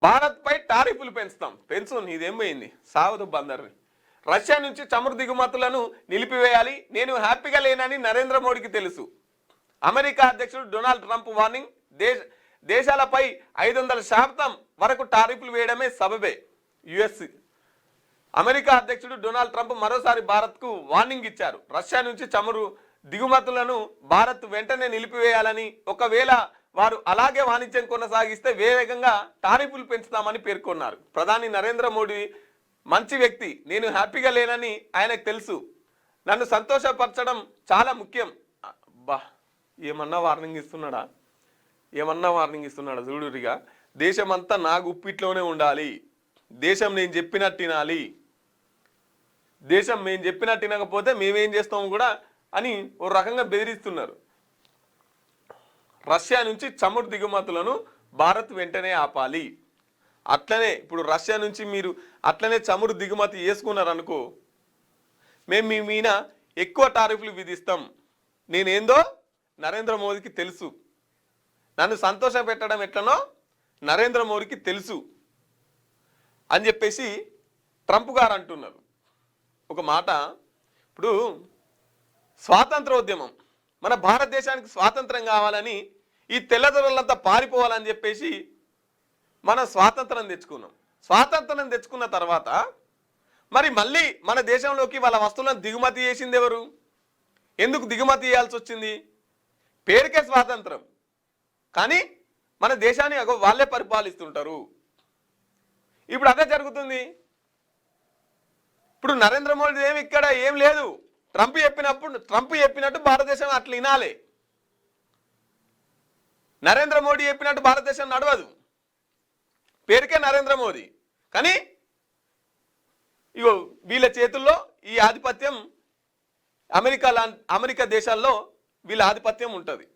భారత్పై టారిఫ్లు పెంచు నీదేం పోయింది సావదు బందర్ని. రష్యా నుంచి చమురు దిగుమతులను నిలిపివేయాలి, నేను హ్యాపీగా లేనని నరేంద్ర మోడీకి తెలుసు. అమెరికా అధ్యక్షుడు డొనాల్డ్ ట్రంప్ వార్నింగ్, దేశాలపై 500% వరకు టారిఫ్లు వేయడమే సబబే. యుఎస్ అమెరికా అధ్యక్షుడు డొనాల్డ్ ట్రంప్ మరోసారి భారత్కు వార్నింగ్ ఇచ్చారు. రష్యా నుంచి చమురు దిగుమతులను భారత్ వెంటనే నిలిపివేయాలని, ఒకవేళ వారు అలాగే వాణిజ్యం కొనసాగిస్తే వేగంగా టారిఫ్లు పెంచుతామని పేర్కొన్నారు. ప్రధాని నరేంద్ర మోడీ మంచి వ్యక్తి, నేను హ్యాపీగా లేనని ఆయనకు తెలుసు, నన్ను సంతోషపరచడం చాలా ముఖ్యం. అబ్బా, ఏమన్నా వార్నింగ్ ఇస్తున్నాడా, చూడురిగా. దేశమంతా నా గుప్పిట్లోనే ఉండాలి, దేశం నేను చెప్పినట్టు వినాలి, దేశం మేము చెప్పినట్టు వినకపోతే మేమేం చేస్తాము కూడా అని ఓ రకంగా బెదిరిస్తున్నారు. రష్యా నుంచి చమురు దిగుమతులను భారత్ వెంటనే ఆపాలి. అట్లనే ఇప్పుడు రష్యా నుంచి మీరు అట్లనే చమురు దిగుమతి చేసుకున్నారనుకో, మేము మీ మీద ఎక్కువ టారిఫ్లు విధిస్తాం. నేనేందో నరేంద్ర మోదీకి తెలుసు, నన్ను సంతోష పెట్టడం ఎట్లనో నరేంద్ర మోదీకి తెలుసు అని చెప్పేసి ట్రంప్ గారు అంటున్నారు. ఒక మాట, ఇప్పుడు స్వాతంత్రోద్యమం, మన భారతదేశానికి స్వాతంత్రం కావాలని ఈ తెల్లదొరలంతా పారిపోవాలని చెప్పేసి మనం స్వాతంత్రం తెచ్చుకున్నాం. స్వాతంత్రం తెచ్చుకున్న తర్వాత మరి మళ్ళీ మన దేశంలోకి వాళ్ళ వస్తువులను దిగుమతి చేసింది ఎవరు? ఎందుకు దిగుమతి చేయాల్సి వచ్చింది? పేరుకే స్వాతంత్రం, కానీ మన దేశాన్ని వాళ్ళే పరిపాలిస్తుంటారు. ఇప్పుడు అదే జరుగుతుంది. ఇప్పుడు నరేంద్ర మోడీ ఏమి ఇక్కడ ఏం లేదు, ట్రంప్ చెప్పినట్టు భారతదేశం అట్లా వినాలి. నరేంద్ర మోడీ చెప్పినట్టు భారతదేశం నడవదు, పేరుకే నరేంద్ర మోదీ, కానీ ఇగో వీళ్ళ చేతుల్లో ఈ ఆధిపత్యం, అమెరికా దేశాల్లో వీళ్ళ ఆధిపత్యం ఉంటుంది.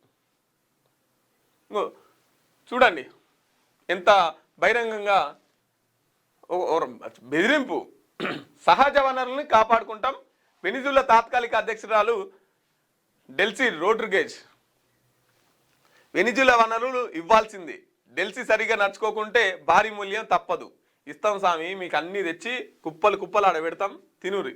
చూడండి ఎంత బహిరంగంగా బెదిరింపు. సహజ వనరుల్ని కాపాడుకుంటాం. వెనిజులా తాత్కాలిక అధ్యక్షురాలు డెల్సీ రోడ్రిగేజ్, వెనిజులా వనరులు ఇవ్వాల్సింది, డెల్సీ సరిగా నడుచుకోకుంటే భారీ మూల్యం తప్పదు, ఇస్తాం స్వామి, మీకు అన్నీ తెచ్చి కుప్పలు ఆడ పెడతాం, తినురి.